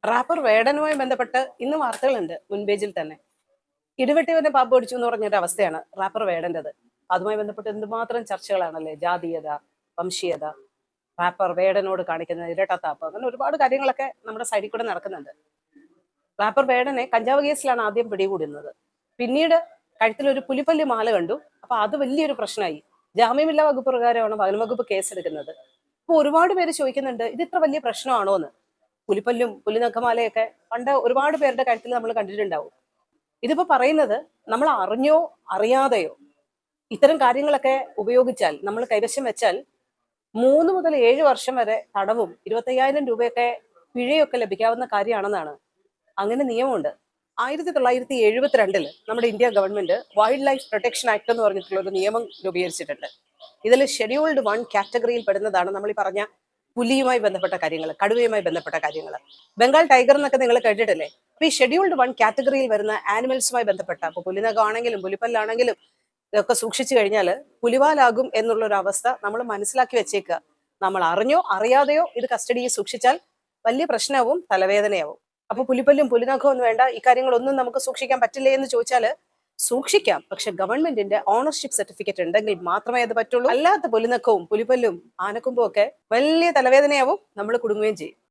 Wrapper വേടനുമായി ബന്ധപ്പെട്ട് ഇന്ന് വാർത്തകളുണ്ട് മുൻപേജിൽ തന്നെ. ഇടിവെട്ടിവന്റെ പാമ്പ് പിടിച്ചു എന്ന് പറഞ്ഞൊരു അവസ്ഥയാണ് റാപ്പർ വേടന്റേത്. അതുമായി ബന്ധപ്പെട്ട് എന്തുമാത്രം ചർച്ചകളാണല്ലേ, ജാതീയത, വംശീയത, റാപ്പർ വേടനോട് കാണിക്കുന്ന ഇരട്ടത്താപ്പ്, അങ്ങനെ ഒരുപാട് കാര്യങ്ങളൊക്കെ നമ്മുടെ സൈഡിൽ കൂടെ നടക്കുന്നുണ്ട്. റാപ്പർ വേടനെ കഞ്ചാവ് കേസിലാണ് ആദ്യം പിടികൂടുന്നത്. പിന്നീട് കഴുത്തിലൊരു പുലിപ്പല്ലി മാല കണ്ടു. അപ്പൊ അത് വലിയൊരു പ്രശ്നമായി. ജാമ്യമില്ലാ വകുപ്പ് പ്രകാരമാണ് വനംവകുപ്പ് കേസെടുക്കുന്നത്. അപ്പൊ ഒരുപാട് പേര് ചോദിക്കുന്നുണ്ട്, ഇത് ഇത്ര വലിയ പ്രശ്നമാണോ എന്ന്. പുലിപ്പല്ലും പുലിനഖമാലയൊക്കെ പണ്ട് ഒരുപാട് പേരുടെ കഴുത്തിൽ നമ്മൾ കണ്ടിട്ടുണ്ടാവും. ഇതിപ്പോ പറയുന്നത് നമ്മൾ അറിഞ്ഞോ അറിയാതെയോ ഇത്തരം കാര്യങ്ങളൊക്കെ ഉപയോഗിച്ചാൽ, നമ്മൾ കൈവശം വെച്ചാൽ 3 മുതൽ 7 വർഷം വരെ തടവും 25,000 രൂപയൊക്കെ പിഴയൊക്കെ ലഭിക്കാവുന്ന കാര്യമാണെന്നാണ്. അങ്ങനെ നിയമമുണ്ട്. 1972 നമ്മുടെ India government wild life protection act എന്ന് പറഞ്ഞിട്ടുള്ള ഒരു നിയമം രൂപീകരിച്ചിട്ടുണ്ട്. ഇതിൽ ഷെഡ്യൂൾഡ് 1 കാറ്റഗറിയിൽ പെടുന്നതാണ് നമ്മൾ ഈ പറഞ്ഞ പുലിയുമായി ബന്ധപ്പെട്ട കാര്യങ്ങൾ, കടുവയുമായി ബന്ധപ്പെട്ട കാര്യങ്ങൾ. ബംഗാൾ ടൈഗർ എന്നൊക്കെ നിങ്ങൾ കേട്ടിട്ടില്ലേ? അപ്പൊ ഈ ഷെഡ്യൂൾഡ് 1 കാറ്റഗറിയിൽ വരുന്ന ആനിമൽസുമായി ബന്ധപ്പെട്ട, അപ്പൊ പുലിനഖമാണെങ്കിലും പുലിപ്പല്ലാണെങ്കിലും ഇതൊക്കെ സൂക്ഷിച്ചു കഴിഞ്ഞാൽ പുലിവാലാകും എന്നുള്ള ഒരു അവസ്ഥ നമ്മൾ മനസ്സിലാക്കി വെച്ചേക്കുക. നമ്മൾ അറിഞ്ഞോ അറിയാതെയോ ഇത് കസ്റ്റഡിയിൽ സൂക്ഷിച്ചാൽ വലിയ പ്രശ്നവും തലവേദനയാവും. അപ്പൊ പുലിപ്പല്ലും പുലിനഖവും ഒന്നും വേണ്ട, ഇക്കാര്യങ്ങളൊന്നും നമുക്ക് സൂക്ഷിക്കാൻ പറ്റില്ലേ എന്ന് ചോദിച്ചാല് സൂക്ഷിക്കാം, പക്ഷെ ഗവൺമെന്റിന്റെ ഓണർഷിപ്പ് സർട്ടിഫിക്കറ്റ് ഉണ്ടെങ്കിൽ മാത്രമേ അത് പറ്റുള്ളൂ. അല്ലാത്ത പുലിനഖവും പുലിപ്പല്ലും ആനക്കൊമ്പും ഒക്കെ വലിയ തലവേദനയാവും, നമ്മൾ കുടുങ്ങുകയും ചെയ്യും.